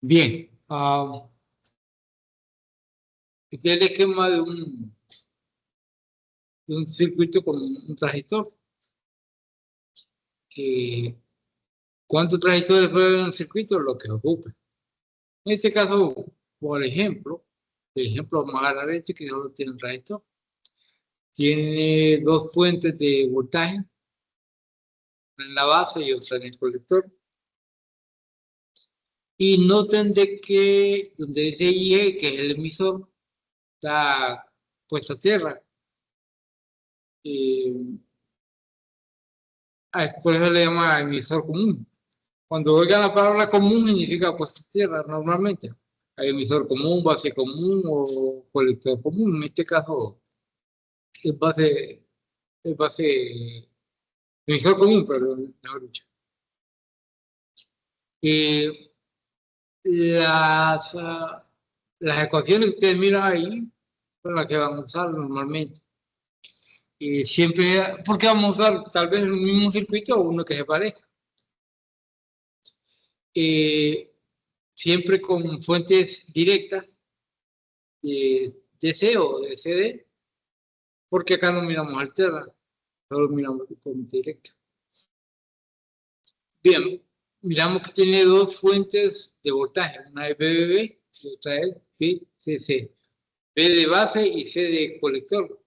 Bien, este es el esquema de un circuito con un transistor. ¿Cuántos transistores puede haber en un circuito? Lo que ocupe. En este caso, por ejemplo, vamos a agarrar este que solo tiene un transistor. Tiene dos fuentes de voltaje, una en la base y otra en el colector. Y noten de que donde dice IE, que es el emisor, está puesto a tierra. Por eso le llama emisor común. Cuando oigan la palabra común significa puesto a tierra normalmente. Hay emisor común, base común o colector común. En este caso es base, emisor común, perdón, mejor dicho. Las, las ecuaciones que ustedes miran ahí son las que van a usar normalmente. Y siempre, porque vamos a usar tal vez el mismo circuito o uno que se parezca. Siempre con fuentes directas de DC o de CD, porque acá no miramos alterna, solo miramos con directa. Bien, miramos que tiene dos fuentes de voltaje, una es BBB y otra es BCC. B de base y C de colector.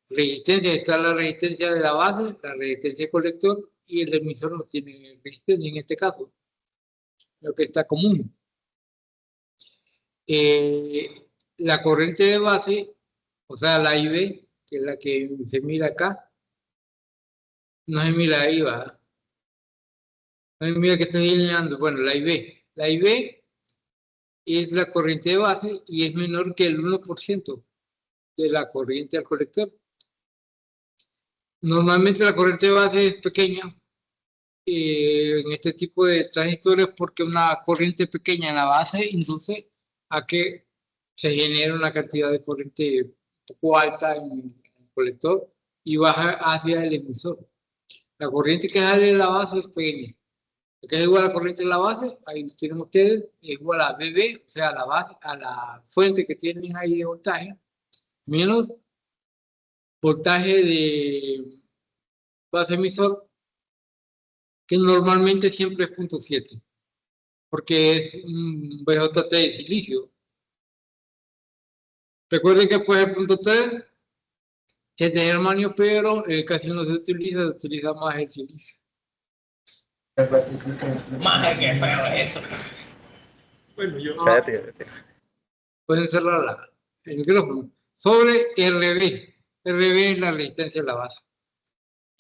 Resistencia, está la resistencia de la base, la resistencia de colector, y el emisor no tiene resistencia en este caso, lo que está común. La corriente de base, o sea, la IB, que es la que se mira acá, no se mira ahí, va. No se mira que estoy señalando. Bueno, la IB. La IB es la corriente de base y es menor que el 1% de la corriente al colector. Normalmente la corriente de base es pequeña en este tipo de transistores porque una corriente pequeña en la base induce a que se genere una cantidad de corriente un poco alta en el colector y baja hacia el emisor. La corriente que sale de la base es pequeña. Lo que es igual a la corriente de la base, ahí tienen ustedes, es igual a BB, o sea, a la base, a la fuente que tienen ahí de voltaje, menos voltaje de base emisor, que normalmente siempre es 0.7, porque es un BJT de silicio. Recuerden que puede ser 0.3, que es de germanio, pero casi no se utiliza más el silicio. Maje, qué feo eso. Bueno, yo... Cállate. Pueden cerrar el micrófono. Sobre RB. RB es la resistencia de la base.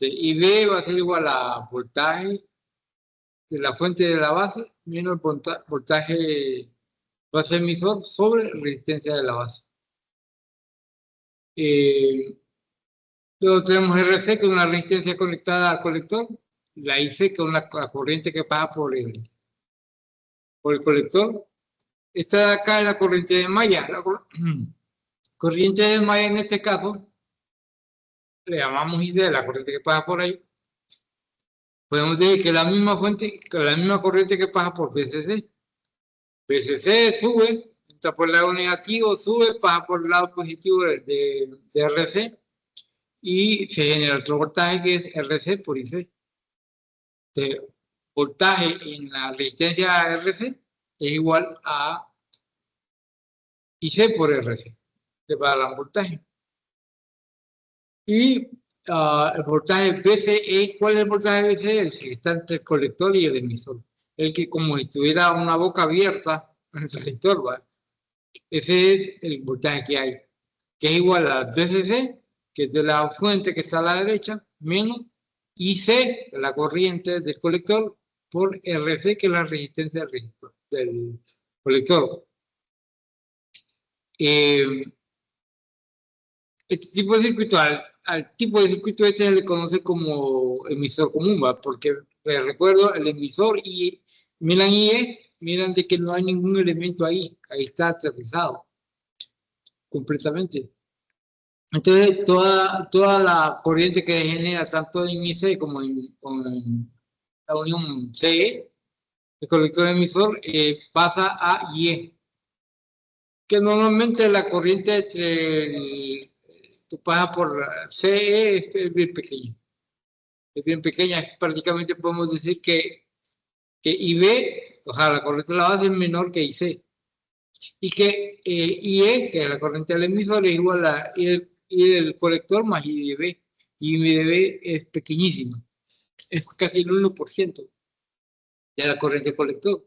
Y B va a ser igual a voltaje de la fuente de la base menos voltaje base emisor sobre resistencia de la base. Luego tenemos RC, que es una resistencia conectada al colector. La IC, que es una corriente que pasa por el colector. Esta de acá es la corriente de malla. La corriente de malla en este caso le llamamos IC, la corriente que pasa por ahí. Podemos decir que la misma fuente, que la misma corriente que pasa por BCC. BCC sube, entra por el lado negativo, sube, pasa por el lado positivo de RC y se genera otro voltaje que es RC por IC. Entonces, voltaje en la resistencia RC es igual a IC por RC, para el voltaje. Y el voltaje BCE, ¿cuál es el voltaje BCE? El que está entre el colector y el emisor. El que como si tuviera una boca abierta en el transistor, ¿va? Ese es el voltaje que hay, que es igual a BCC, que es de la fuente que está a la derecha, menos IC, la corriente del colector, por RC, que es la resistencia del colector. Este tipo de circuito, al tipo de circuito este se le conoce como emisor común, ¿va? Porque les recuerdo, el emisor y miran IE, miran de que no hay ningún elemento ahí está aterrizado completamente. Entonces, toda la corriente que genera tanto en IC como en la unión CE el colector emisor pasa a IE, que normalmente la corriente que pasa por CE es bien pequeña. Es bien pequeña, prácticamente podemos decir que IB, o sea, la corriente de la base es menor que IC. Y que IE, que es la corriente del emisor, es igual a I del colector más IDB. Y IDB es pequeñísima, es casi el 1% de la corriente del colector.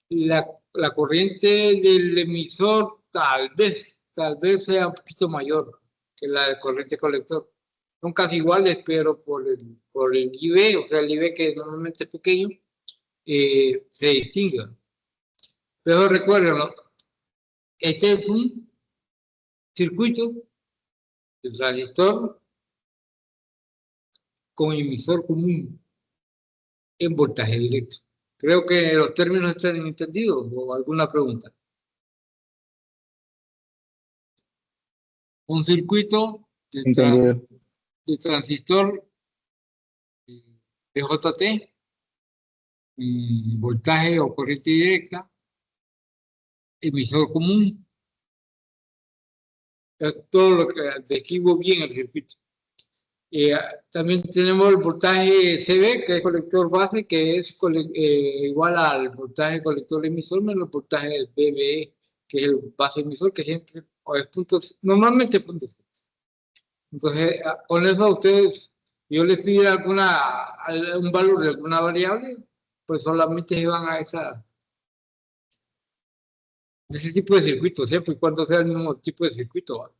La corriente del emisor tal vez sea un poquito mayor que la del corriente colector. Son casi iguales, pero por el IB, o sea, el IB que normalmente es pequeño, se distingue. Pero recuerden, ¿no? Este es un circuito de transistor con emisor común en voltaje directo. Creo que los términos están entendidos o alguna pregunta. Un circuito de transistor DJT, voltaje o corriente directa, emisor común. Es todo lo que describo bien el circuito. También tenemos el voltaje CB, que es colector base, que es igual al voltaje colector emisor menos el voltaje BBE, que es el base emisor, que siempre es puntos, normalmente puntos. Entonces, con eso a ustedes, yo les pido un valor de alguna variable, pues solamente se van a ese tipo de circuito, siempre y cuando sea el mismo tipo de circuito.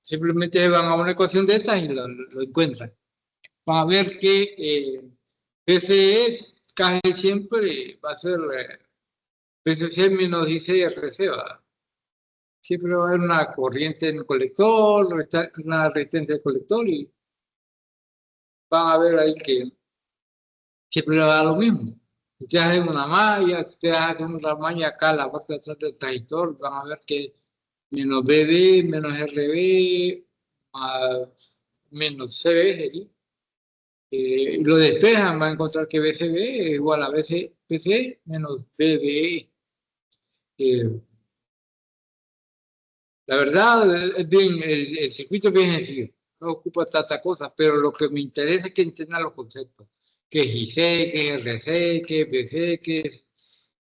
Simplemente se van a una ecuación de estas y lo encuentran. Van a ver que PCE casi siempre va a ser PCC menos ICRC, ¿verdad? Siempre va a haber una corriente en el colector, una resistencia del colector y van a ver ahí que siempre va a dar lo mismo. Si ustedes hacen una malla, si ustedes hacen una malla acá, la parte de atrás del transistor, van a ver que menos BB, menos RB, menos CB, ¿sí? Y lo despejan, van a encontrar que BCB es igual a BC menos BBE. La verdad, es bien, el circuito es bien sencillo, no ocupa tanta cosa, pero lo que me interesa es que entiendan los conceptos. ¿Qué es IC, qué es RC, qué es BC,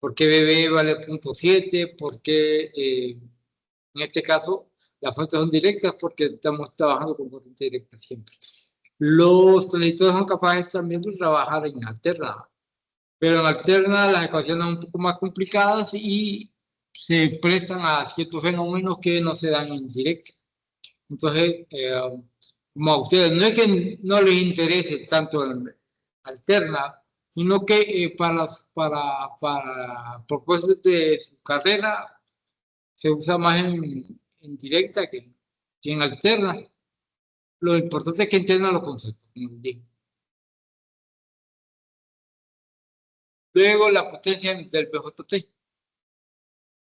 por qué BB vale 0.7, por qué en este caso las fuentes son directas porque estamos trabajando con corriente directa siempre. Los transistores son capaces también de trabajar en alterna, pero en alterna las ecuaciones son un poco más complicadas y se prestan a ciertos fenómenos que no se dan en directo. Entonces, como a ustedes no es que no les interese tanto el alterna, sino que para propósitos de su carrera se usa más en directa que en alterna. Lo importante es que entiendan los conceptos. Luego la potencia del PJT.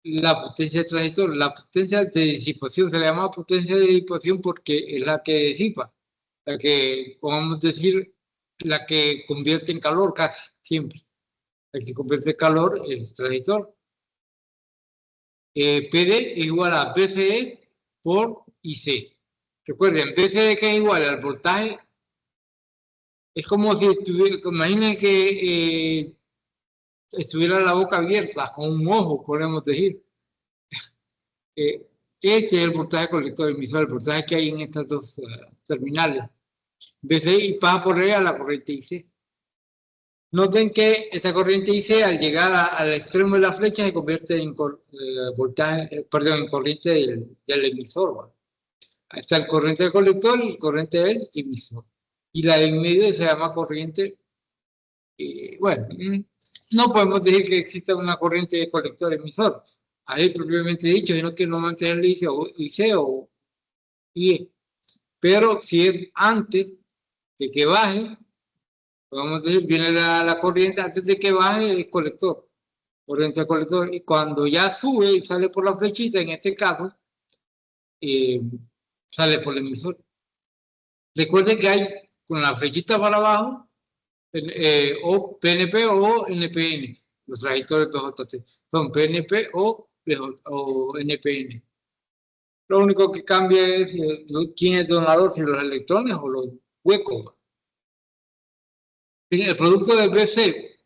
La potencia del transistor, la potencia de disipación, se le llama potencia de disipación porque es la que disipa, la que, podemos decir, la que convierte en calor casi, siempre. La que convierte calor es el transistor. PD es igual a BCE por IC. Recuerden, BCE que es igual al voltaje, es como si imaginen que estuviera la boca abierta, con un ojo, podemos decir. Este es el voltaje colector emisor, el voltaje que hay en estas dos terminales. BC y pasa por a la corriente IC. Noten que esa corriente IC al llegar al extremo de la flecha se convierte en en corriente del emisor. ¿Va? Ahí está el corriente del colector y el corriente del emisor. Y la del medio se llama corriente. Bueno, no podemos decir que exista una corriente de colector emisor. Ahí propiamente dicho, sino que no mantener IC o IE. Pero si es antes de que baje, podemos decir, viene la corriente antes de que baje el colector, corriente del colector, y cuando ya sube y sale por la flechita, en este caso, sale por el emisor. Recuerden que hay con la flechita para abajo, o PNP o NPN. Los transistores PJT son PNP o NPN. Lo único que cambia es quién es donador, si los electrones o los huecos. El producto de BCE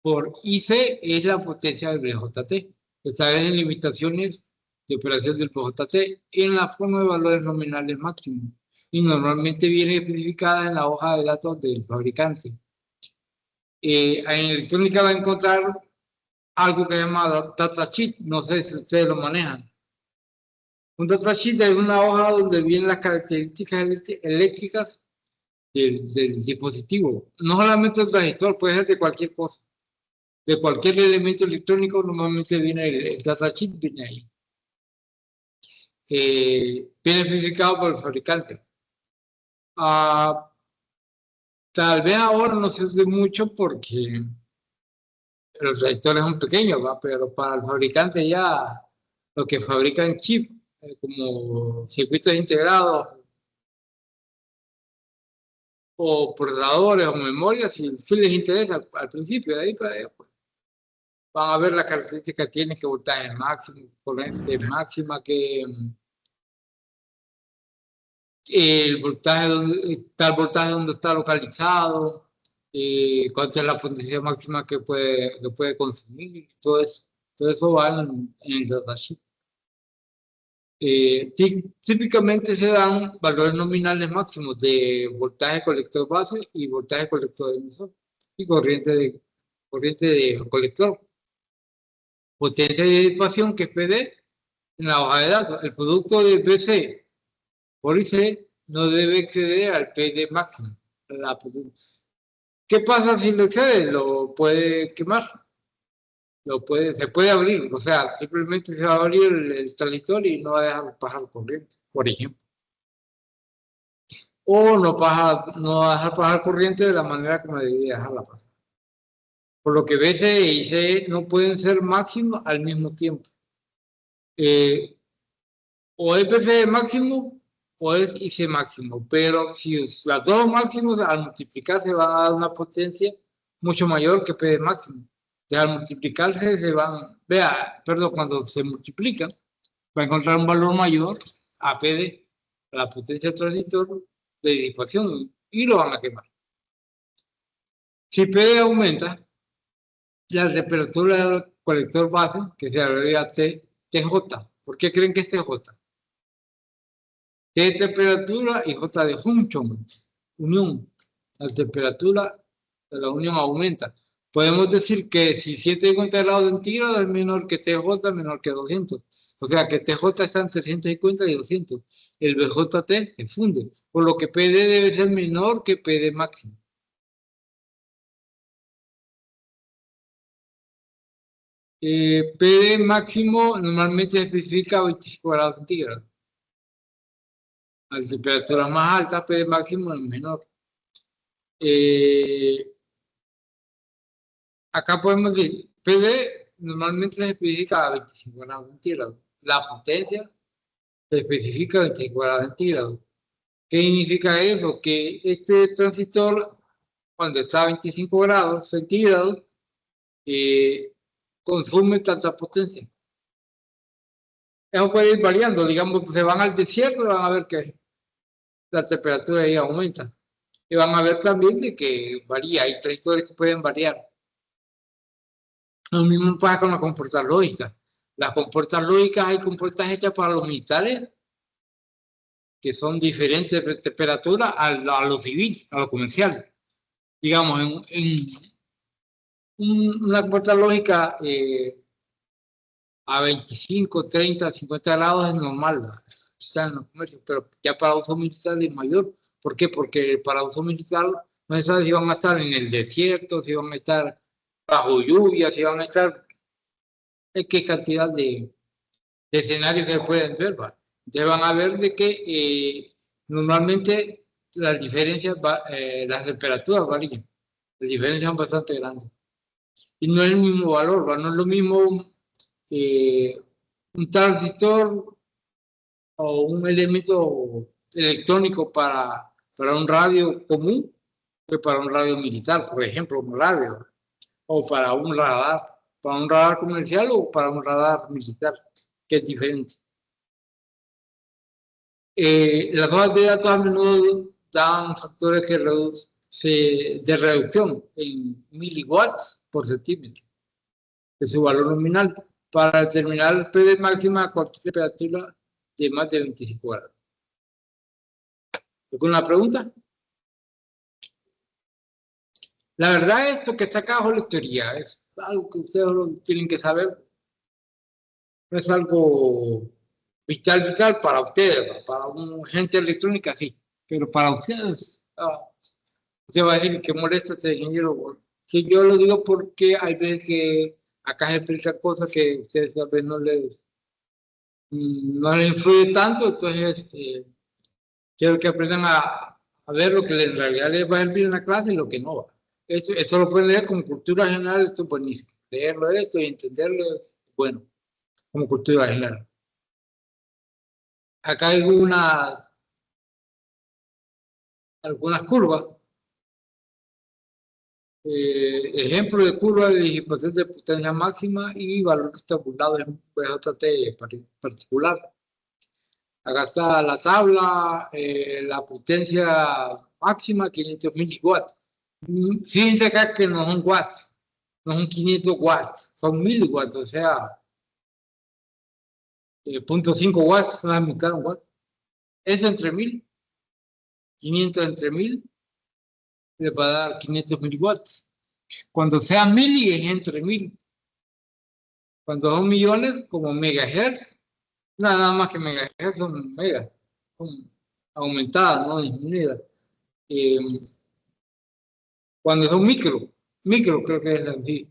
por IC es la potencia del BJT. Establecen limitaciones de operación del BJT en la forma de valores nominales máximos y normalmente viene especificada en la hoja de datos del fabricante. En electrónica va a encontrar algo que se llama datasheet, no sé si ustedes lo manejan. Un datasheet es una hoja donde vienen las características eléctricas del dispositivo. No solamente el transistor, puede ser de cualquier cosa. De cualquier elemento electrónico, normalmente viene el datasheet, viene ahí. Viene especificado por el fabricante. Tal vez ahora no se usa mucho porque los transistores son pequeños, ¿va? Pero para el fabricante ya lo que fabrican chip, como circuitos integrados o procesadores o memorias, si les interesa al principio, de ahí para allá, pues, van a ver las características que tiene, que voltaje máximo, corriente máxima, que el voltaje donde está localizado, cuánto es la potencia máxima que puede consumir, todo eso va en el datasheet. Típicamente se dan valores nominales máximos de voltaje colector base y voltaje colector emisor y corriente de colector. Potencia de disipación, que es PD, en la hoja de datos. El producto de BC por IC no debe exceder al PD máximo. ¿Qué pasa si lo excede? Lo puede quemar. Se puede abrir, o sea, simplemente se va a abrir el transistor y no va a dejar pasar corriente, por ejemplo. O no va a dejar pasar corriente de la manera como debería dejarla pasar. Por lo que BC y C no pueden ser máximos al mismo tiempo. O es BC máximo o es IC máximo, pero si las dos máximos al multiplicarse van a dar una potencia mucho mayor que PD máximo. O sea, al multiplicarse se van, cuando se multiplican, va a encontrar un valor mayor a PD, a la potencia del transistor de disipación, y lo van a quemar. Si PD aumenta, la temperatura del colector base, que se abrevia TJ. ¿Por qué creen que es TJ? T de temperatura y J de junction, unión. La temperatura de la unión aumenta. Podemos decir que si 150 grados centígrados es menor que TJ, menor que 200. O sea que TJ está entre 150 y 200. El BJT se funde, por lo que PD debe ser menor que PD máximo. PD máximo normalmente se especifica a 25 grados centígrados. A temperaturas más altas, PD máximo es menor. Acá podemos decir, PD normalmente se especifica a 25 grados centígrados. La potencia se especifica a 25 grados centígrados. ¿Qué significa eso? Que este transistor, cuando está a 25 grados centígrados, consume tanta potencia. Eso puede ir variando, digamos, se van al desierto y van a ver que la temperatura ahí aumenta. Y van a ver también de que varía, hay transistores que pueden variar. Lo mismo pasa con las compuertas lógicas. Las compuertas lógicas, hay compuertas hechas para los militares que son diferentes de temperatura a lo civil, a lo comercial. Digamos, una compuerta lógica a 25, 30, 50 grados es normal, ¿verdad? Está en los comercios, pero ya para uso militar es mayor. ¿Por qué? Porque para uso militar no se sabe si van a estar en el desierto, si van a estar bajo lluvia, si van a estar qué cantidad de escenarios que pueden ver, ¿va? Entonces van a ver de que normalmente las diferencias, las temperaturas varían, las diferencias son bastante grandes. Y no es el mismo valor, ¿va? No es lo mismo un transistor o un elemento electrónico para para un radio común que para un radio militar, por ejemplo, un radio, o para un radar comercial o para un radar militar, que es diferente. Las hojas de datos a menudo dan factores de reducción en miliwatts por centímetro de su valor nominal para determinar el PD máxima a cualquier temperatura de más de 25 grados. ¿Alguna pregunta? La verdad, esto que está acá abajo es teoría, es algo que ustedes lo tienen que saber. No es algo vital para ustedes, para un gente electrónica, sí, pero para ustedes, usted va a decir que molesta este ingeniero. Que yo lo digo porque hay veces que acá se explica cosas que ustedes tal vez no les influye tanto, entonces quiero que aprendan a ver lo que en realidad les va a servir en la clase y lo que no va. Eso lo pueden leer como cultura general, esto es buenísimo. Leerlo esto y entenderlo, bueno, como cultura general. Acá hay algunas curvas. Ejemplo de curva de disipación de potencia máxima y valor tabulado en un PJT particular. Acá está la tabla, la potencia máxima 500 miliwatts. Fíjense acá que no son watts, no son 500 watts, son 1000 watts, o sea, 0.5 watts, la mitad de un watt. Eso entre 1000, 500 entre 1000, le va a dar 500 miliwatts. Cuando sea 1000 y es entre 1000. Cuando son millones, como megahertz, nada más que megahertz son megas, son aumentadas, no disminuidas. Cuando son micro creo que es así.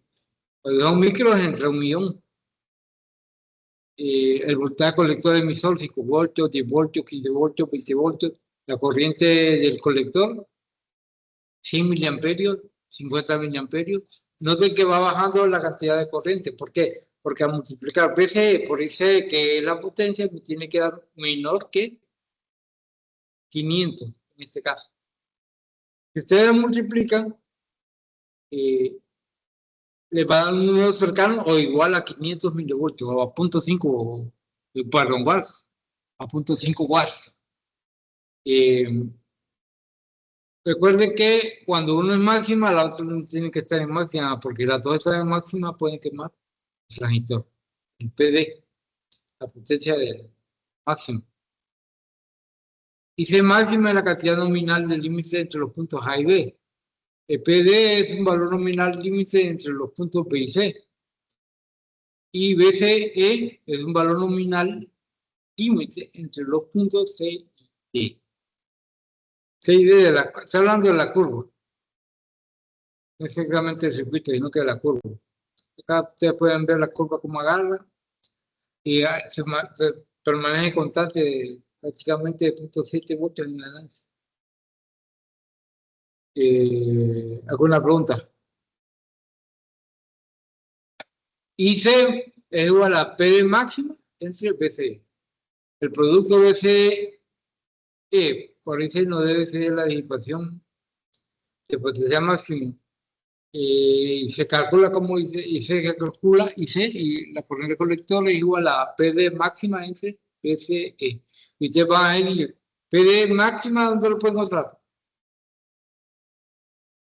Cuando son micro es entre 1.000.000. El voltaje colector emisor, 5 voltios, 10 voltios, 15 voltios, 20 voltios. La corriente del colector, 100 miliamperios, 50 miliamperios. Noten que va bajando la cantidad de corriente. ¿Por qué? Porque al multiplicar PCE por IC, que es la potencia, me tiene que dar menor que 500 en este caso. Si ustedes multiplican, le va a dar un número cercano o igual a 500 milivoltios o a 0.5, perdón, watts, a 0.5 watts. Recuerden que cuando uno es máxima, la otra no tiene que estar en máxima, porque las dos están en máxima pueden quemar el transistor. El PD, la potencia de máximo. Y C máxima es la cantidad nominal del límite entre los puntos A y B. El PD es un valor nominal límite entre los puntos B y C. Y BCE es un valor nominal límite entre los puntos C y D. C y D, está hablando de la curva. No es exactamente el circuito, sino que de la curva. Acá ustedes pueden ver la curva como agarra y se permanece constante prácticamente de 0.7 voltios en adelante. ¿Alguna pregunta? IC es igual a PD máxima entre BCE. El producto BCE por IC no debe ser la disipación de potencia máxima. Y se calcula como IC, y se calcula IC y la corriente colector es igual a PD máxima entre BCE. Y ustedes van a decir, PD máxima, ¿dónde lo pueden encontrar?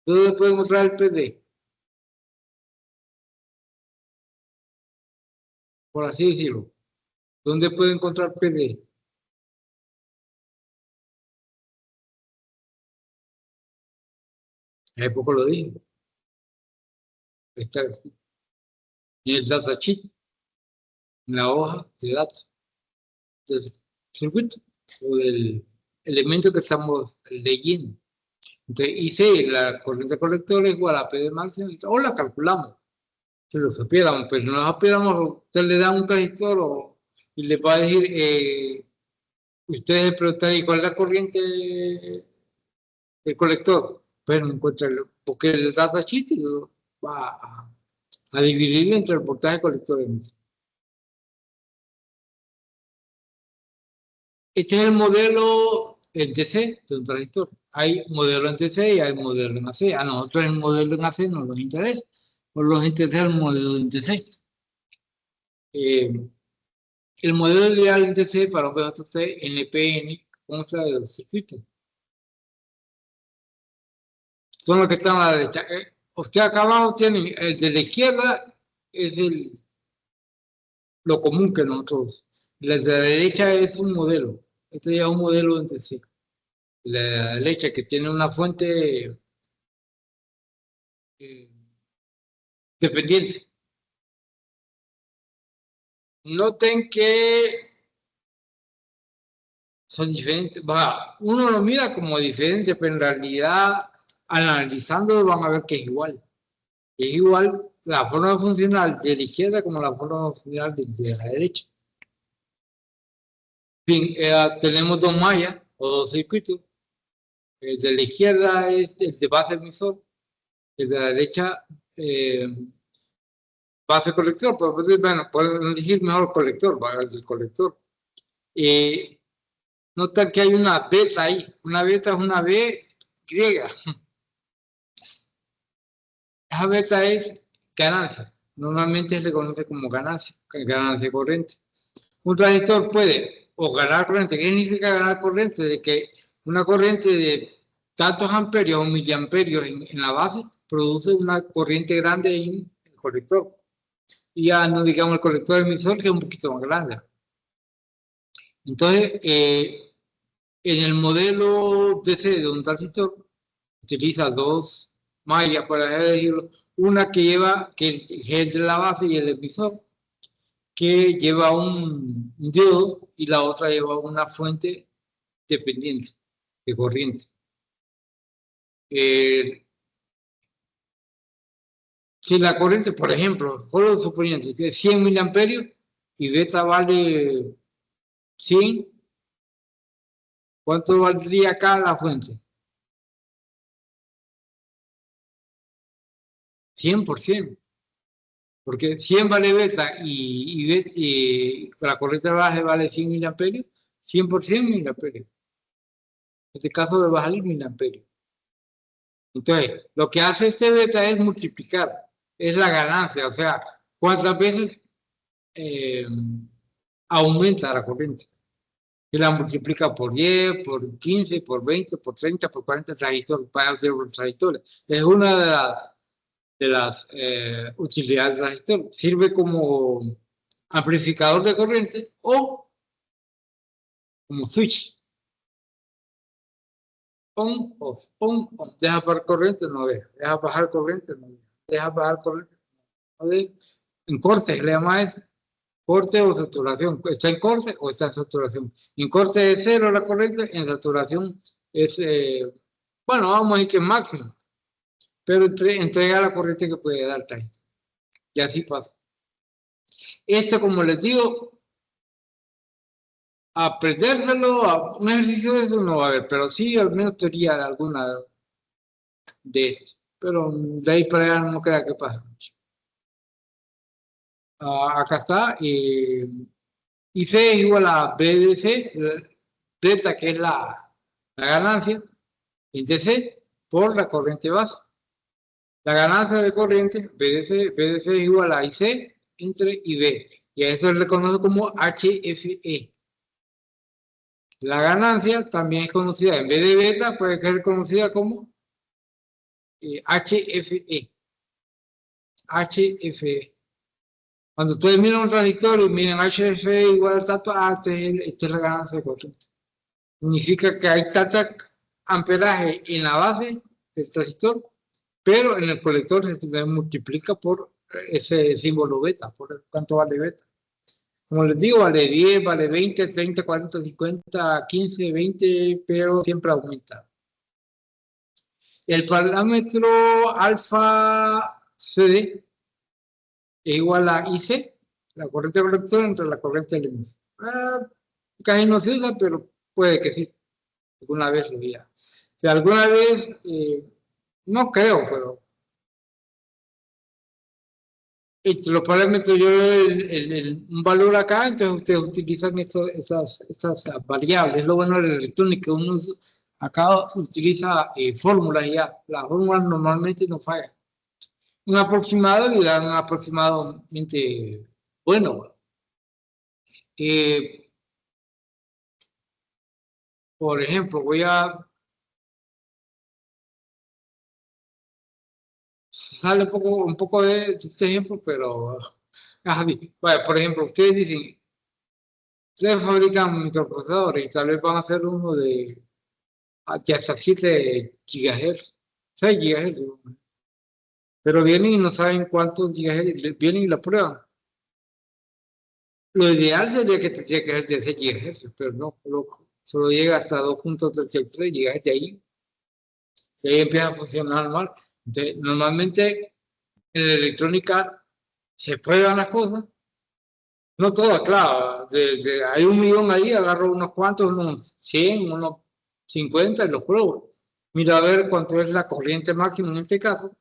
¿Dónde pueden encontrar el PD? Por así decirlo. ¿Dónde pueden encontrar PD? Hace poco lo dije. Está en el datasheet, en la hoja de datos del circuito o del elemento que estamos leyendo. Entonces, hice la corriente colector es igual a PD máxima, o la calculamos, si lo supiéramos, pero no lo supiéramos, usted le da un transistor y le va a decir, ustedes preguntan, ¿cuál es la corriente del colector? Pero no encuentra, porque el datasheet va a dividirlo entre el voltaje colector. Este es el modelo en DC de un transistor. Hay modelo en DC y hay modelo en AC. A nosotros el modelo en AC no nos interesa, nos interesa el modelo en DC. El modelo ideal en DC para un PJ NPN consta de los circuitos. Son los que están a la derecha. Usted acá abajo tiene el de la izquierda, es lo común que nosotros. El de la derecha es un modelo. Este ya es un modelo en DC. La derecha que tiene una fuente dependiente. Noten que son diferentes. Uno lo mira como diferente, pero en realidad, analizando, van a ver que es igual. Es igual la forma funcional de la izquierda como la forma funcional de la derecha. Bien, tenemos dos mallas o dos circuitos. El de la izquierda es el de base emisor, el de la derecha base colector, pero bueno, podemos decir mejor colector, el del colector. Nota que hay una beta ahí, una beta es una B griega. Esa beta es ganancia, normalmente se conoce como ganancia, ganancia corriente. Un transistor puede o ganar corriente. ¿Qué significa ganar corriente? De que una corriente de tantos amperios o miliamperios en la base produce una corriente grande en el colector. Y ya no digamos el colector emisor, que es un poquito más grande. Entonces, en el modelo DC de un transistor, utiliza dos mallas, por así decirlo, una que lleva, que es el de la base y el emisor, que lleva un diodo y la otra lleva una fuente dependiente de corriente. Si la corriente, por ejemplo, solo suponiendo que es 100 miliamperios y beta vale 100, ¿cuánto valdría acá la fuente? 100%. Porque 100 vale beta y la corriente base vale 100 miliamperios, 100% miliamperios. En este caso le va a salir miliamperios. Entonces, lo que hace este beta es multiplicar, es la ganancia, o sea, cuántas veces aumenta la corriente. Y la multiplica por 10, por 15, por 20, por 30, por 40 transistores, para hacer los transistores. Es una de las utilidades del transistor. Sirve como amplificador de corriente o como switch. On, off, on, on. Deja bajar corriente, no deja. Deja bajar corriente, no deja. Deja bajar corriente, no deja. En corte, le llama eso. Corte o saturación. ¿Está en corte o está en saturación? En corte es cero la corriente, en saturación es, bueno, vamos a decir que es máximo, pero entrega la corriente que puede dar también. Y así pasa. Esto, como les digo, aprendérselo, un ejercicio de eso no va a haber, pero sí al menos teoría de alguna de esto. Pero de ahí para allá no crea que pasa mucho. Acá está. Y C es igual a B de C, delta que es la ganancia, en DC por la corriente base. La ganancia de corriente, BDC es igual a IC entre IB. Y a eso se le conoce como HFE. La ganancia también es conocida, en vez de beta, puede ser conocida como HFE. HFE. Cuando ustedes miran un transistor y miren HFE igual a tanto, esta es la ganancia de corriente. Significa que hay tanta amperaje en la base del transistor, pero en el colector se multiplica por ese símbolo beta, por cuánto vale beta. Como les digo, vale 10, vale 20, 30, 40, 50, 15, 20, pero siempre aumenta. El parámetro alfa CD es igual a IC, la corriente colector entre la corriente del emisor. Casi no se usa, pero puede que sí. Alguna vez lo diga. Si alguna vez, no creo, pero entre los parámetros yo le doy un valor acá, entonces ustedes utilizan esas variables. Lo bueno de la electrónica, uno acá utiliza fórmulas y ya. Las fórmulas normalmente no fallan. Un aproximado le dan un aproximadamente bueno. Eh, por ejemplo, voy a sale un poco de este ejemplo, pero vaya, por ejemplo, ustedes dicen, ustedes fabrican microprocesadores y tal vez van a hacer uno de hasta 7 GHz, 6 GHz, pero vienen y no saben cuántos GHz, vienen y la prueban. Lo ideal sería que tendría que ser de 6 GHz, pero no, solo llega hasta 2.33 GHz y ahí empieza a funcionar mal. Entonces, normalmente en la electrónica se prueban las cosas. No todas, claro. Hay 1 millón ahí, agarro unos cuantos, unos 100, unos 50 y los pruebo. Mira a ver cuánto es la corriente máxima en este caso.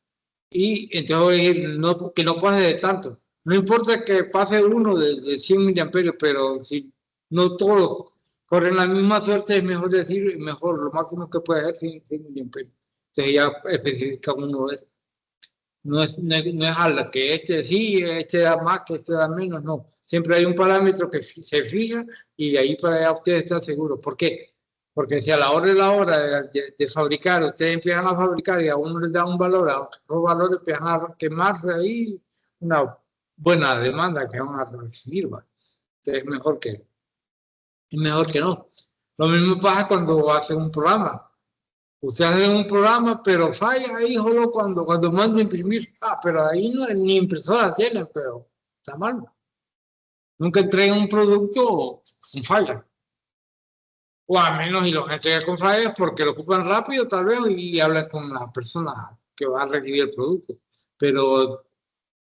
Y entonces no, que no pase de tanto. No importa que pase uno de 100 miliamperios, pero si no todos corren la misma suerte, es mejor decir, mejor lo máximo que puede ser 100 miliamperios. Entonces ya especifica uno eso. No es a la que este sí, este da más, que este da menos, no. Siempre hay un parámetro que se fija y de ahí para allá ustedes están seguros. ¿Por qué? Porque si a la hora de fabricar, ustedes empiezan a fabricar y a uno les da un valor, a otros valores empiezan a quemarse ahí una buena demanda que van a recibir. ¿Va? Entonces es mejor que no. Lo mismo pasa cuando hacen un programa. Usted hace un programa, pero falla ahí solo cuando manda a imprimir. Pero ahí no, ni impresora tienen, pero está mal. Nunca entregan un producto con falla. O al menos y los entregan con fallas porque lo ocupan rápido tal vez y hablan con la persona que va a recibir el producto. Pero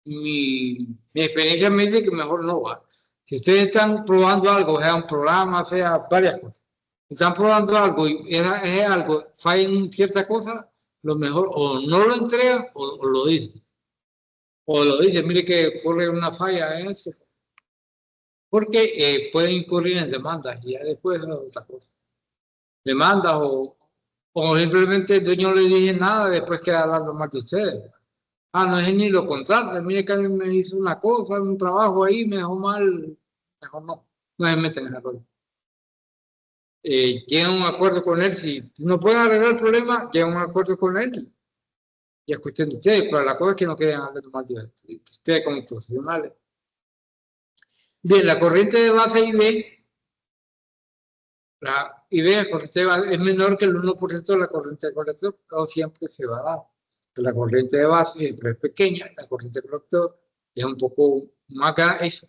mi experiencia me dice que mejor no va. Si ustedes están probando algo, sea un programa, sea varias cosas, están probando algo y es algo, falla en cierta cosa, lo mejor o no lo entrega o lo dice. O lo dice, mire que ocurre una falla en eso. Porque pueden incurrir en demandas y ya después es otra cosa. Demandas o simplemente el dueño no le dice nada, después queda hablando mal de ustedes. No es ni lo contrario, mire que a mí me hizo una cosa, un trabajo ahí, me dejó mal, mejor no se meten en la cosa. Lleguen a un acuerdo con él, si no pueden arreglar el problema, lleguen a un acuerdo con él y es cuestión de ustedes, pero la cosa es que no queden hablando mal de ustedes como profesionales. Bien, la corriente de base IB, la corriente de base, es menor que el 1% de la corriente de colector, pero siempre se va a dar. La corriente de base siempre es pequeña, la corriente de colector es un poco más grande, es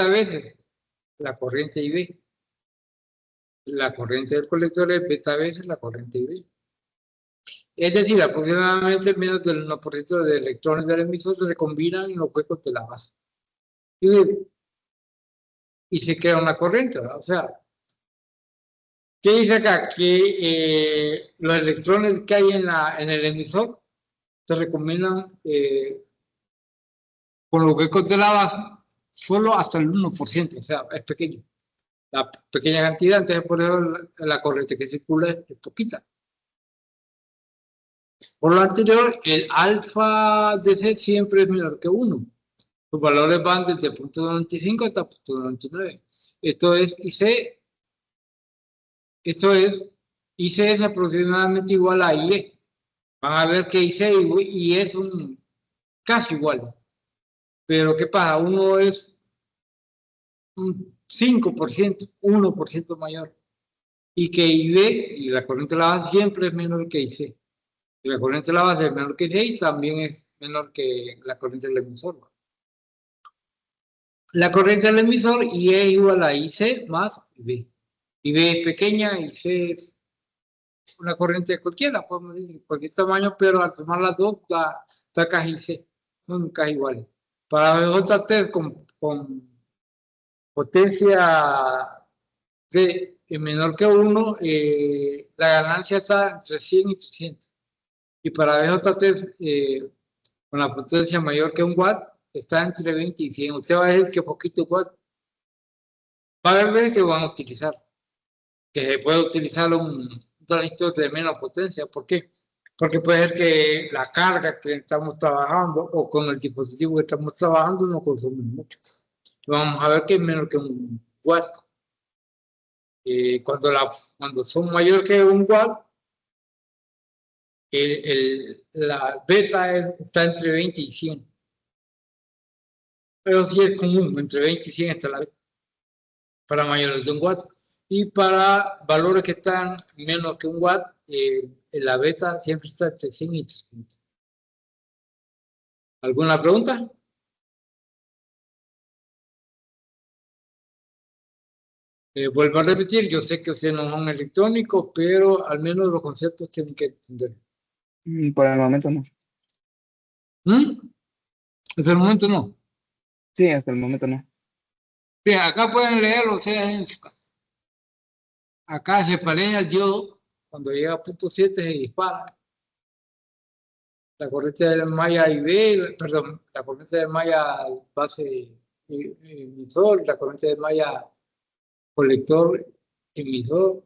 a veces la corriente IB. La corriente del colector es beta veces la corriente IB. Es decir, aproximadamente menos del 1% de electrones del emisor se recombinan en los huecos de la base. Y se crea una corriente, ¿verdad? O sea, ¿qué dice acá? Que los electrones que hay en el emisor se recombinan con los huecos de la base solo hasta el 1%, o sea, es pequeño. La pequeña cantidad, entonces por eso la corriente que circula es poquita. Por lo anterior, el alfa de C siempre es menor que 1. Los valores van desde 0.95 hasta 0.99. Esto es, IC es aproximadamente igual a IE. Van a ver que IC y IE son casi iguales. Pero ¿qué pasa? Uno es un 5%, 1% mayor. Y que IB y la corriente de la base siempre es menor que IC. Y la corriente de la base es menor que IC y también es menor que la corriente del emisor. La corriente del emisor I es igual a IC más IB. IB es pequeña, IC es una corriente cualquiera, podemos decir, cualquier tamaño, pero al tomar las dos da casi IC, son casi iguales. Para BJT con potencia de menor que 1, la ganancia está entre 100 y 300. Y para BJT con la potencia mayor que 1 watt, está entre 20 y 100. Usted va a decir que poquito watt. Va a haber que van a utilizar, que se puede utilizar un transistor de menos potencia. ¿Por qué? Porque puede ser que la carga que estamos trabajando o con el dispositivo que estamos trabajando no consume mucho. Vamos a ver que es menos que un watt. Cuando son mayor que un watt, la beta está entre 20 y 100. Pero sí es común, entre 20 y 100 está la beta, para mayores de un watt. Y para valores que están menos que un watt, la beta siempre está entre 100 y 300. ¿Alguna pregunta? Vuelvo a repetir, yo sé que ustedes no son electrónicos, pero al menos los conceptos tienen que entender. Por el momento no. Hasta el momento no. Sí, hasta el momento no. Bien, acá pueden leerlo ustedes en su casa. Acá se pareja el diodo, cuando llega a punto 7 se dispara. La corriente de malla IB, perdón, la corriente de malla base emisor, la corriente de malla colector emisor.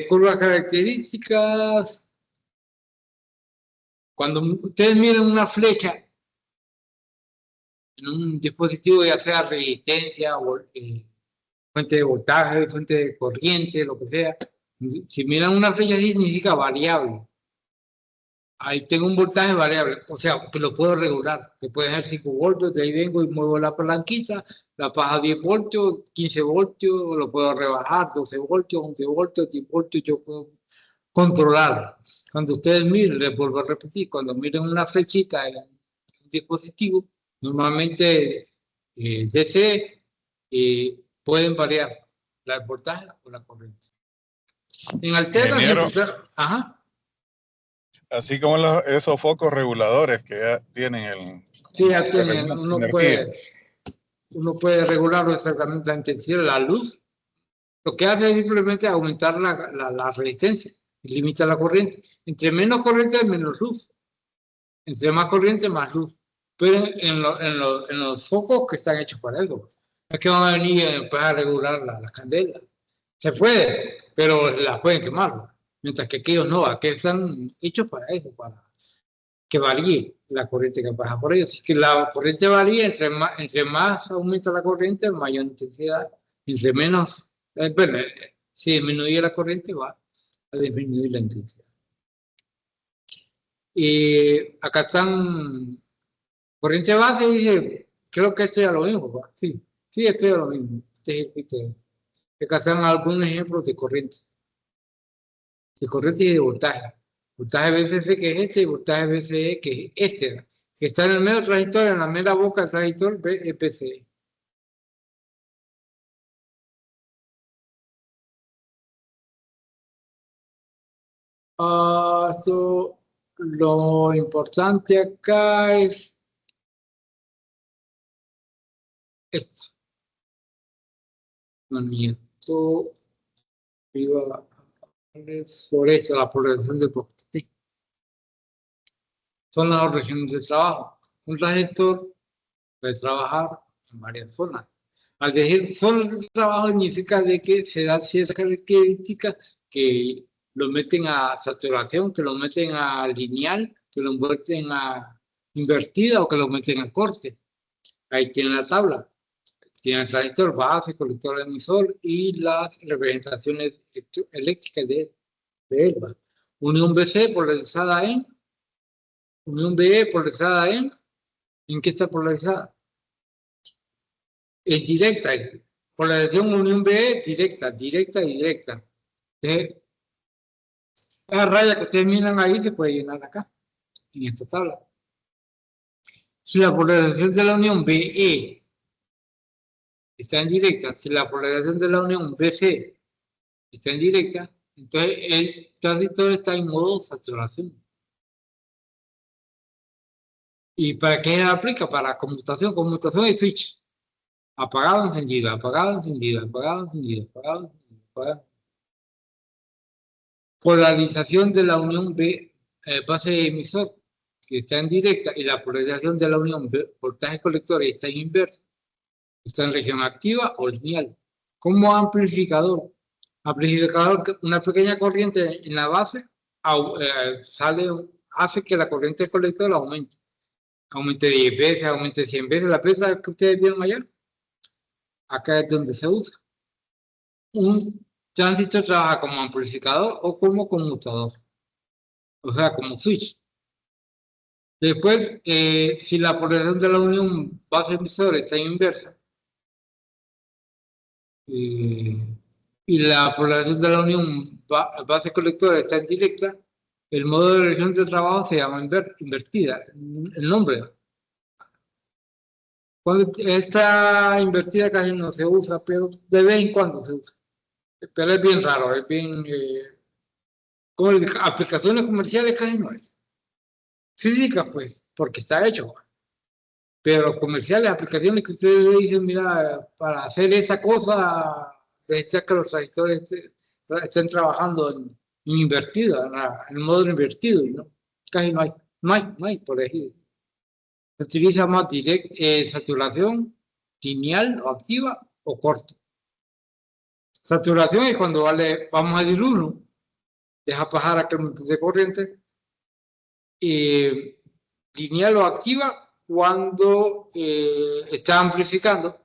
Curvas características. Cuando ustedes miren una flecha en un dispositivo, ya sea resistencia o fuente de voltaje, fuente de corriente, lo que sea, si miran una flecha así significa variable. Ahí tengo un voltaje variable, o sea, que lo puedo regular, que puede ser 5 voltios, de ahí vengo y muevo la palanquita, la paso a 10 voltios, 15 voltios, lo puedo rebajar, 12 voltios, 11 voltios, 10 voltios, yo puedo controlar. Cuando ustedes miren, les vuelvo a repetir, cuando miren una flechita en un dispositivo, normalmente DC pueden variar el voltaje o la corriente. En alterna, ajá. Así como esos focos reguladores que ya tienen el... Sí, ya tienen, uno puede regular exactamente la intensidad, la luz. Lo que hace es simplemente aumentar la resistencia y limita la corriente. Entre menos corriente, menos luz. Entre más corriente, más luz. Pero en los focos que están hechos para eso. No es que van a venir después a regular las candelas. Se puede, pero las pueden quemar. Mientras que aquellos no, aquellos están hechos para eso, para que varíe la corriente que pasa por ellos. Si que la corriente varía, entre más aumenta la corriente, mayor intensidad. Entre menos, bueno, si disminuye la corriente, va a disminuir la intensidad. Y acá están corriente base, dice, creo que esto ya lo mismo, ¿va? Sí, esto ya lo mismo. Acá están algunos ejemplos de corriente y de voltaje. Voltaje VCC que es este y voltaje VCE que es este, que está en el medio del transistor, en la mera boca del transistor PCE. Esto, lo importante acá es esto. Esto por eso la polarización de Post-it. Son las regiones de trabajo. Un transistor puede trabajar en varias zonas. Al decir zonas de trabajo significa de que se dan ciertas características que lo meten a saturación, que lo meten a lineal, que lo meten a invertida o que lo meten a corte. Ahí tiene la tabla. Tiene el transistor base, colector emisor y las representaciones eléctricas de ELBA. Unión BC polarizada en, unión BE polarizada ¿en qué está polarizada? Es directa, polarización unión BE directa y directa. Entonces, la raya que ustedes miran ahí se puede llenar acá, en esta tabla. Si la polarización de la unión BE está en directa, si la polarización de la unión BC está en directa, entonces el transistor está en modo saturación. ¿Y para qué se aplica? Para conmutación y switch. Apagado, encendido, apagado, encendido, apagado, encendido, apagado, encendido, apagado. Polarización de la unión base emisor. que está en directa y la polarización de la unión voltaje colector está en inversa, está en región activa o lineal. Como amplificador, una pequeña corriente en la base hace que la corriente colector aumente. Aumente 10 veces, aumente 100 veces. La pieza que ustedes vieron allá, acá es donde se usa. Un transistor trabaja como amplificador o como conmutador, o sea, como switch. Después, si la polarización de la unión base-emisor está inversa y la polarización de la unión base-colector está en directa, el modo de región de trabajo se llama invertida, el nombre. Cuando está invertida casi no se usa, pero de vez en cuando se usa. Pero es bien raro, es bien... como aplicaciones comerciales casi no hay. Físicas, pues, porque está hecho. Pero comerciales, aplicaciones que ustedes dicen, mira, para hacer esa cosa, necesitas que los transistores estén trabajando en invertida, en modo invertido, ¿no? Casi no hay. No hay, por ejemplo. Se utiliza más saturación lineal o activa o corta. Saturación es cuando vamos a diluirlo, deja pasar aquel montón de corriente. Lineal o activa cuando está amplificando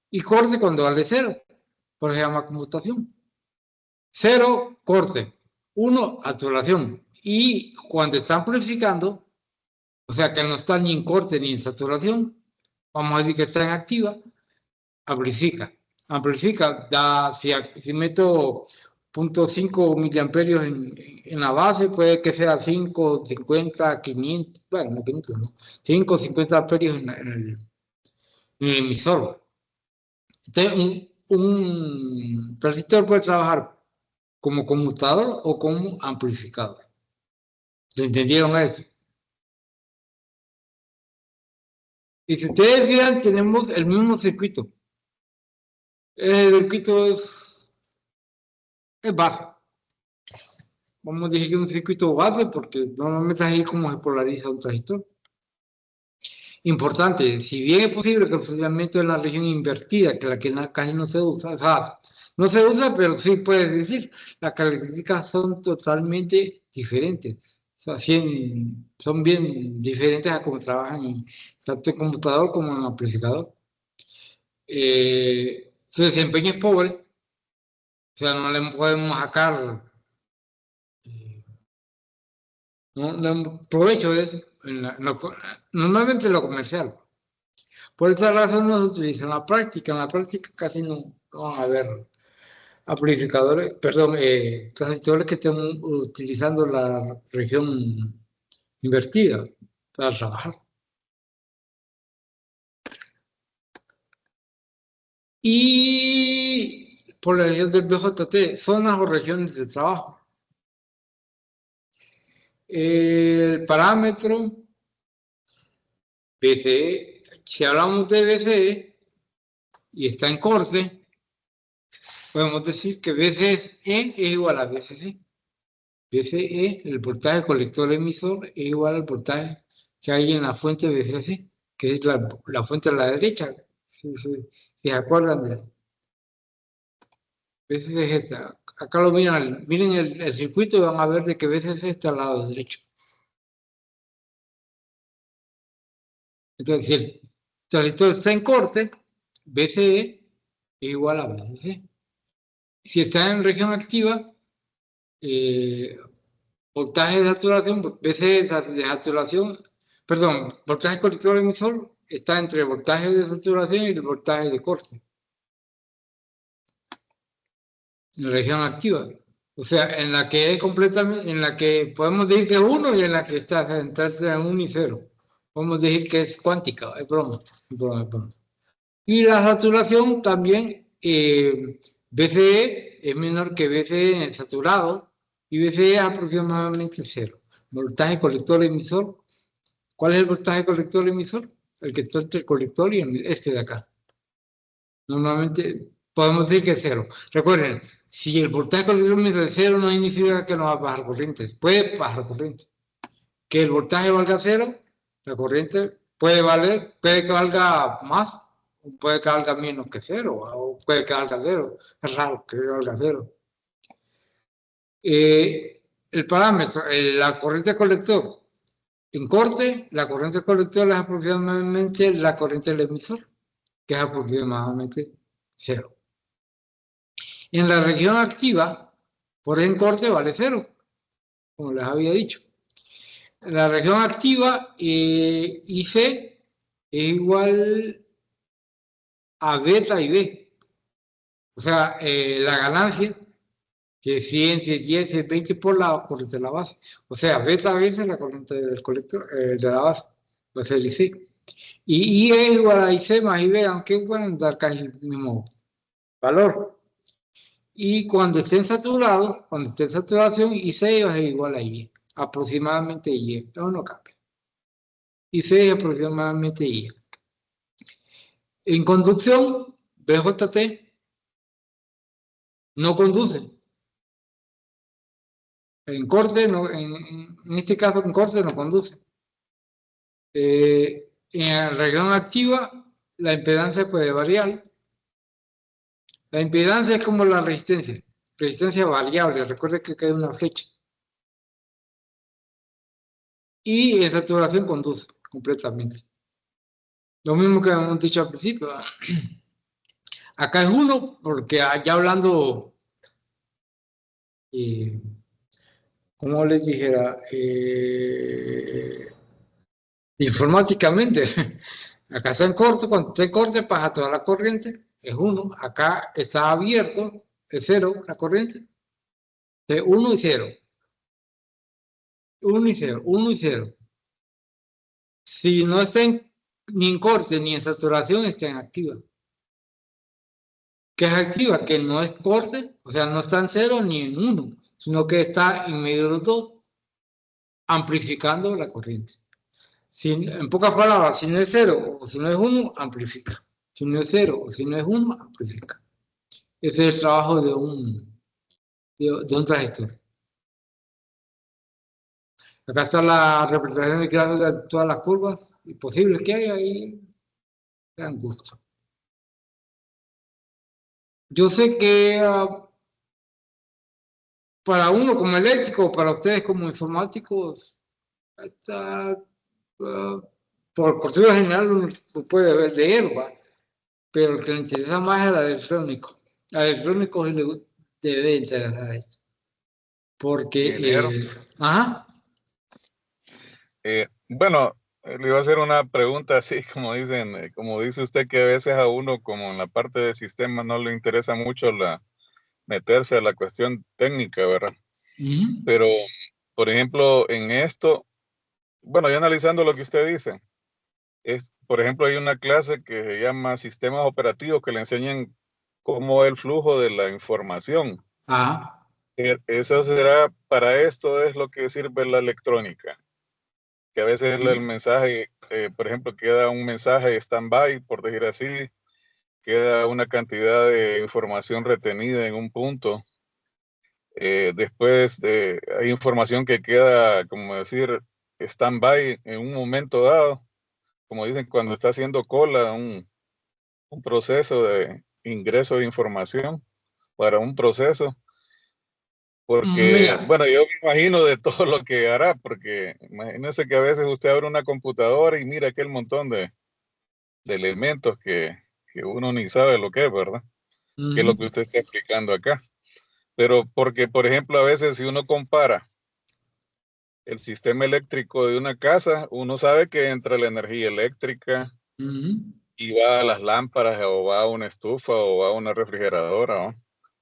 y corte cuando vale cero, por eso se llama conmutación. Cero, corte. 1, saturación. Y cuando está amplificando, o sea que no está ni en corte ni en saturación, vamos a decir que está en activa, amplifica. Amplifica, si meto 0.5 miliamperios en la base, puede que sea 5, 50, 500, bueno, no 500, no, 5, 50 amperios en el emisor. Entonces, un transistor puede trabajar como conmutador o como amplificador. ¿Se entendieron eso? Y si ustedes fijan, tenemos el mismo circuito. El circuito es base. Vamos a decir que es un circuito base porque normalmente es ahí como se polariza un transistor. Importante, si bien es posible que el funcionamiento de la región invertida, que la que casi no se usa, o sea, no se usa, pero sí puedes decir, las características son totalmente diferentes. O sea, son bien diferentes a cómo trabajan tanto en computador como en amplificador. Su desempeño es pobre, o sea, no le podemos sacar provecho de eso, normalmente lo comercial. Por esa razón no se utiliza en la práctica casi no van a haber amplificadores, perdón, transistores que estén utilizando la región invertida para trabajar. Y por la región del BJT, zonas o regiones de trabajo. El parámetro BCE, si hablamos de BCE y está en corte, podemos decir que BCE es igual a BCC. BCE, el voltaje colector emisor, es igual al voltaje que hay en la fuente BCC, que es la fuente a la derecha. Si se acuerdan de BCC es esta. Acá lo miran, miren el circuito y van a ver de que BCC está al lado derecho. Entonces, si el transistor está en corte, BCE es igual a BCC. Si está en región activa, voltaje de saturación, BCE de saturación, perdón, voltaje colector emisor está entre el voltaje de saturación y el voltaje de corte. En la región activa. O sea, en la que es completamente, en la que podemos decir que es 1 y en la que está entre 1 y 0. Podemos decir que es cuántica, es broma. Y la saturación también, BCE es menor que BCE en saturado y BCE es aproximadamente 0. Voltaje colector emisor. ¿Cuál es el voltaje colector emisor? El que está entre el colector y este de acá. Normalmente podemos decir que es 0. Recuerden, si el voltaje colector emisor es 0, no significa que no va a bajar corrientes. Puede bajar corrientes. que el voltaje valga 0, la corriente puede que valga más, o puede que valga menos que 0, o puede que valga 0. Es raro que valga 0. El parámetro, la corriente colector. En corte, la corriente colector es aproximadamente la corriente del emisor, que es aproximadamente 0. En la región activa, por en corte vale 0, como les había dicho. En la región activa, IC es igual a beta y B. O sea, la ganancia, que es 100, 110, 120 por la corriente de la base. O sea, beta veces la corriente del colector, de la base, va a ser IC. Y I es igual a IC más IB, aunque pueden dar casi el mismo valor. Y cuando estén saturados, cuando esté en saturación, IC es igual a I, aproximadamente I, no cambia. IC es aproximadamente I. En conducción, BJT no conduce. En corte, no, en este caso, en corte no conduce. En la región activa, la impedancia puede variar. La impedancia es como la resistencia variable. Recuerde que hay una flecha. Y en saturación conduce completamente. Lo mismo que hemos dicho al principio. Acá es 1, porque ya hablando, como les dijera, informáticamente, acá está en corto, cuando está en corte pasa toda la corriente, es 1, acá está abierto, es 0 la corriente, es 1 y 0, 1 y 0, 1 y 0. Si no está ni en corte ni en saturación, está en activa. ¿Qué es activa? Que no es corte, o sea, no está en 0 ni en 1, sino que está en medio de los dos, amplificando la corriente. En pocas palabras, si no es 0 o si no es 1, amplifica. Si no es 0 o si no es 1, amplifica. Ese es el trabajo de un transistor. Acá está la representación gráfica de todas las curvas posibles que hay ahí. Dan gusto. Yo sé que para uno como eléctrico, para ustedes como informáticos, está, por cultura general uno puede ver leer, ¿va? Pero el que le interesa más es el electrónico. Al electrónico sí le debe interesar esto. Porque, ajá. Bueno, le iba a hacer una pregunta así, como dicen, como dice usted que a veces a uno, como en la parte de sistemas, no le interesa mucho meterse a la cuestión técnica, ¿verdad? Pero, por ejemplo, en esto, bueno, ya analizando lo que usted dice, por ejemplo, hay una clase que se llama sistemas operativos que le enseñan cómo es el flujo de la información. Eso será, para esto es lo que sirve la electrónica, que a veces el mensaje, por ejemplo, queda un mensaje stand-by, por decir así, queda una cantidad de información retenida en un punto. Después hay información que queda, como decir, stand-by en un momento dado, como dicen, cuando está haciendo cola, un proceso de ingreso de información para un proceso. Porque, bueno, yo me imagino de todo lo que hará, porque imagínese que a veces usted abre una computadora y mira aquel montón de elementos que uno ni sabe lo que es, ¿verdad? Que es lo que usted está explicando acá. Pero porque, por ejemplo, a veces si uno compara el sistema eléctrico de una casa, uno sabe que entra la energía eléctrica y va a las lámparas o va a una estufa o va a una refrigeradora, ¿no?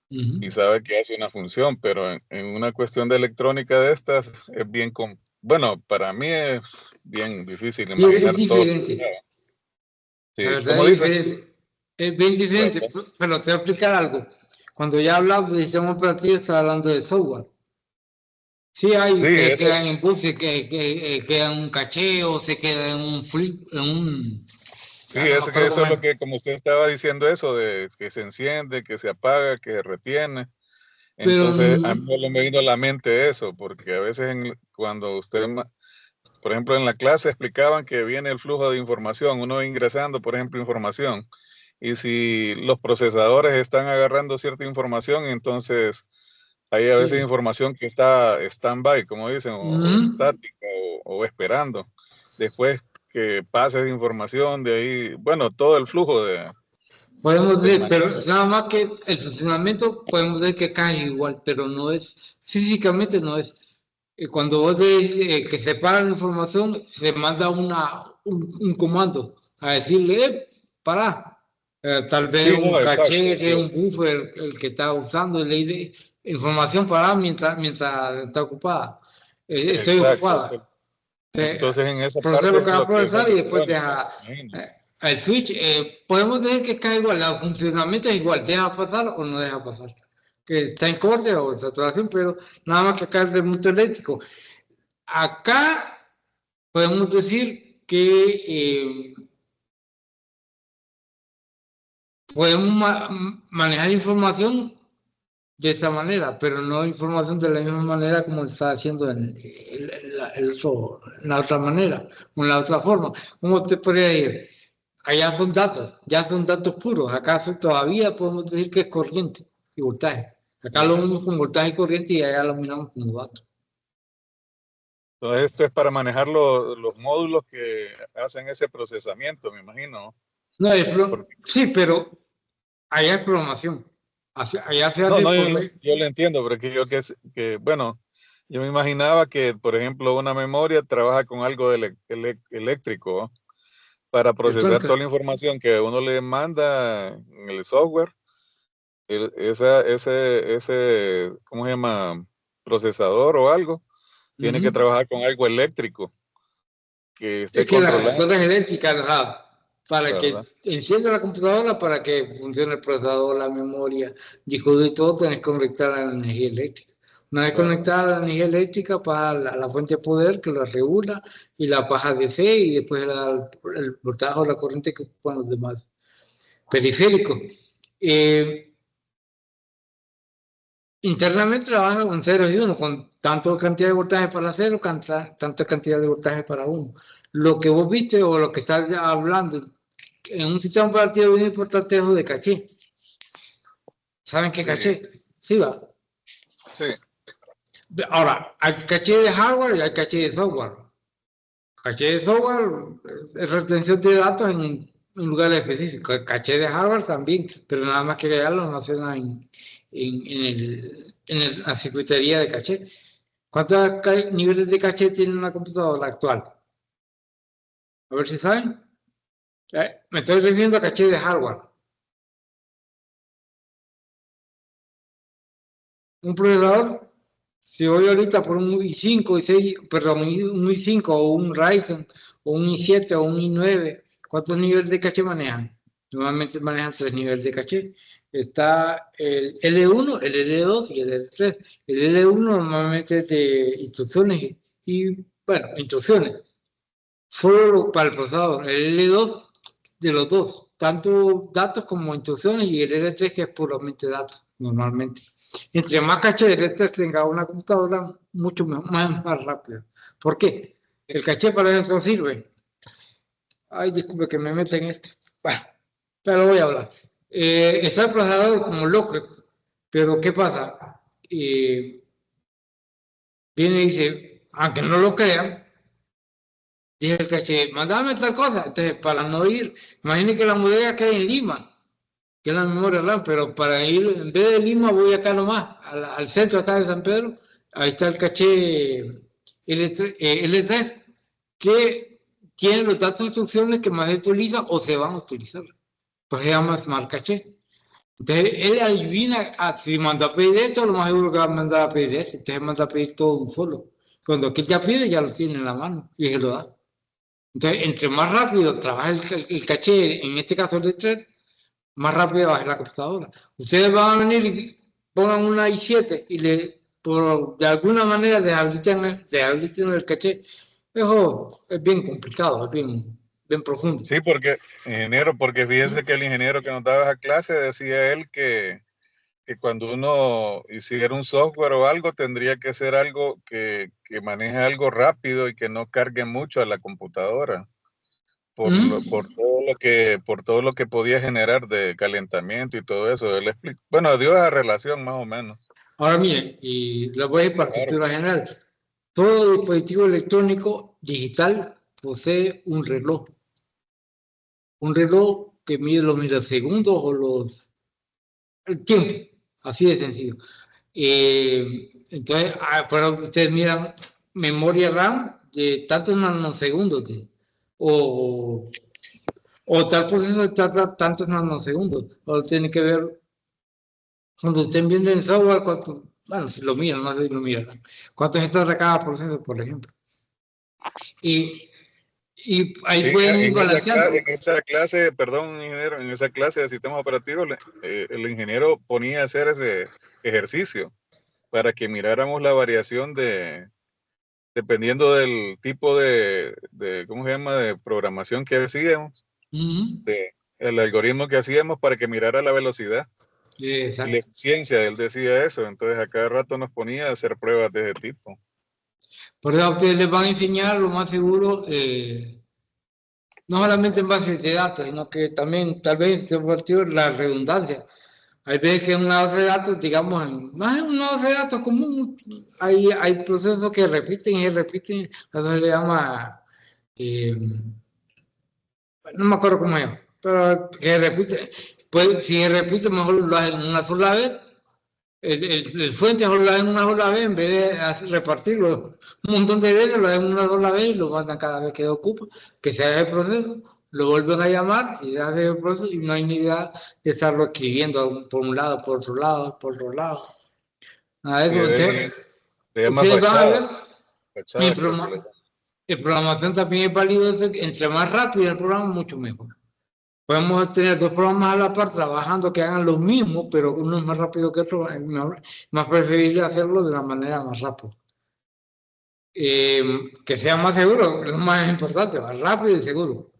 Y sabe que hace una función, pero en una cuestión de electrónica de estas es bien, bueno, para mí es bien difícil imaginar todo. Es diferente. Sí, ¿cómo dice? Es bien diferente, pero te voy a explicar algo. Cuando ya hablamos de sistema operativo, está hablando de software. Sí, hay que quedan en buses, que quedan en un caché o se queda en un flip, en un... Sí, eso es lo que, como usted estaba diciendo, eso de que se enciende, que se apaga, que se retiene. Entonces, a mí me vino a la mente eso, porque a veces cuando usted por ejemplo, en la clase explicaban que viene el flujo de información, uno va ingresando, por ejemplo, información. Y si los procesadores están agarrando cierta información, entonces hay a veces Sí. información que está stand-by, como dicen, o estática, o esperando. Después que pase esa información, de ahí, bueno, todo el flujo de... Podemos del decir, pero nada más que el funcionamiento, podemos decir que cae igual, pero no es, físicamente no es. Cuando vos decís que separa la información, se manda un comando a decirle, para. Tal vez Sí, un no, exacto. caché, Sí, un buffer, el que está usando, le dice información para mientras está ocupada. Estoy exacto. ocupada. Entonces, en esa Procesa parte lo es que va a lo que es procesar y donde, después bueno, deja me imagino. el switch. Podemos decir que cae igual, el funcionamiento es igual, deja pasar o no deja pasar. Que está en corte o en saturación, pero nada más que acá es del mundo eléctrico. Acá podemos decir que podemos manejar información de esta manera, pero no información de la misma manera como lo está haciendo en la otra manera, o en la otra forma. ¿Cómo te podría decir? Allá son datos, ya son datos puros. Acá todavía podemos decir que es corriente y voltaje. Acá lo vemos con voltaje y corriente y allá lo miramos como datos. Entonces, esto es para manejar los módulos que hacen ese procesamiento, me imagino. No, Porque, sí, pero allá es programación. Allá se no, hace no, por... yo lo entiendo, pero bueno, yo me imaginaba que, por ejemplo, una memoria trabaja con algo eléctrico, ¿no? Para procesar Electrónica. toda la información que uno le manda en el software. Ese, ¿cómo se llama? Procesador o algo, tiene que Ujú. trabajar con algo eléctrico que Es esté que las controlando, computadoras eléctricas, para que ¿verdad? encienda la computadora, para que funcione el procesador, la memoria, disco duro y todo, tenés que conectar a la energía eléctrica. Una vez ¿Verdad? conectada a la energía eléctrica, pasa la fuente de poder que lo regula y la baja de C y después el voltaje o la corriente que ocupan los demás periféricos. Eh, Internamente trabaja con ceros y uno, con tanto cantidad de voltaje para cero, tanta cantidad de voltaje para uno. Lo que vos viste o lo que estás hablando en un sistema operativo bien importante es lo de caché. ¿Saben qué Sí, caché? Sí, va. sí, Ahora, hay caché de hardware y hay caché de software. Caché de software es retención de datos en lugares específicos. El caché de hardware también, pero nada más que ya lo almacena en la circuitería de caché. ¿Cuántos niveles de caché tiene una computadora actual? A ver si saben. Me estoy refiriendo a caché de hardware. Un procesador, si voy ahorita por un i5, i6, perdón, un i5 o un Ryzen o un i7 o un i9, ¿cuántos niveles de caché manejan? Normalmente manejan 3 niveles de caché. Está el L1, el L2 y el L3. El L1 normalmente es de instrucciones y, bueno, instrucciones. Solo para el procesador. El L2 de los dos, tanto datos como instrucciones, y el L3 que es puramente datos, normalmente. Entre más caché de L3 tenga una computadora, mucho más rápido. ¿Por qué? El caché para eso sirve. Ay, disculpe que me meta en esto. Bueno, pero voy a hablar. Está el procesador como loco, pero ¿qué pasa? Viene y dice, aunque no lo crean, dije el caché, mandame tal cosa. Entonces, para no ir, imagine que la bodega queda en Lima, que es la memoria RAM, pero para ir, en vez de Lima, voy acá nomás, al centro acá de San Pedro, ahí está el caché L3, que tiene los datos de instrucciones que más se utilizan o se van a utilizar. Pues se llama Smart Caché. Entonces, él adivina, si manda a pedir esto, lo más seguro que va a mandar a pedir esto. Entonces, manda a pedir todo un solo. Cuando aquí ya pide, ya lo tiene en la mano y se lo da. Entonces, entre más rápido trabaja el caché, en este caso el de 3, más rápido baja la computadora. Ustedes van a venir y pongan una i7 y de alguna manera deshabiliten el caché. Eso es bien complicado, es bien profundo. sí, porque, ingeniero, porque fíjese que el ingeniero que nos daba esa clase decía él que cuando uno hiciera un software o algo, tendría que ser algo que maneje algo rápido y que no cargue mucho a la computadora. Por todo lo que podía generar de calentamiento y todo eso. Él bueno, dio esa relación más o menos. Ahora miren, y lo voy a ir para Claro. cultura general. Todo dispositivo electrónico digital posee un reloj. Un reloj que mide los milisegundos o el tiempo, así de sencillo. Entonces, por ejemplo, ustedes miran memoria RAM de tantos nanosegundos o, o tal proceso tarda tantos nanosegundos. O tiene que ver, cuando estén viendo en software, bueno, si lo miran, no sé si lo miran, cuánto es esto de cada proceso, por ejemplo. Y ahí pueden ir balanceando. En esa clase, perdón, ingeniero, en esa clase de sistemas operativos, el ingeniero ponía a hacer ese ejercicio para que miráramos la variación dependiendo del tipo ¿cómo se llama?, de programación que hacíamos, el algoritmo que hacíamos para que mirara la velocidad y la eficiencia. Él decía eso, entonces a cada rato nos ponía a hacer pruebas de ese tipo. Por eso a ustedes les van a enseñar lo más seguro, no solamente en base de datos, sino que también tal vez en partido la redundancia. Hay veces que en una base de datos, digamos, no es una base de datos común, hay procesos que repiten y se repiten, eso se le llama, no me acuerdo cómo es, pero que repite, pues, si se repite mejor lo hacen una sola vez, el fuente solo lo hacen una sola vez en vez de repartirlo un montón de veces, lo hacen una sola vez y lo mandan cada vez que ocupa, que se haga el proceso, lo vuelven a llamar y se hace el proceso y no hay necesidad de estarlo escribiendo por un lado, por otro lado, por otro lado. Nada de Sí, eso. le llama Ustedes van a ver, fachada, creo que en programación también es válido eso, que entre más rápido el programa, mucho mejor. Podemos tener dos programas a la par trabajando que hagan lo mismo, pero uno es más rápido que otro, es más preferible hacerlo de la manera más rápida. Que sea más seguro, es lo más importante, más rápido y seguro.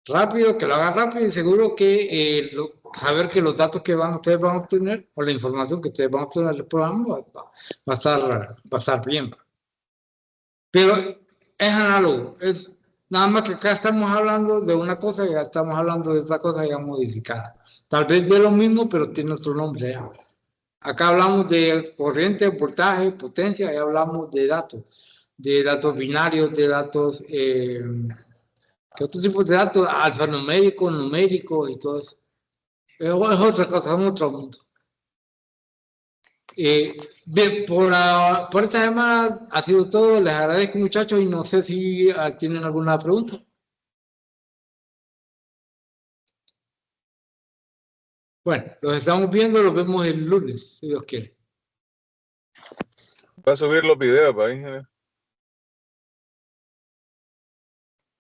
Rápido, que lo haga rápido y seguro que saber que los datos que ustedes van a obtener o la información que ustedes van a obtener del programa va a estar bien. Pero es análogo, es nada más que acá estamos hablando de una cosa y acá estamos hablando de otra cosa ya modificada. Tal vez de lo mismo, pero tiene otro nombre ya. Acá hablamos de corriente, voltaje, potencia, y hablamos de datos binarios, de datos, ¿qué otro tipo de datos? Alfanuméricos, numéricos y todo eso. Es otra cosa, es otro mundo. Bien, por esta semana ha sido todo. Les agradezco, muchachos, y no sé si tienen alguna pregunta. Bueno, los estamos viendo, los vemos el lunes, si Dios quiere. va a subir los videos, ingeniero.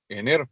Ingeniero.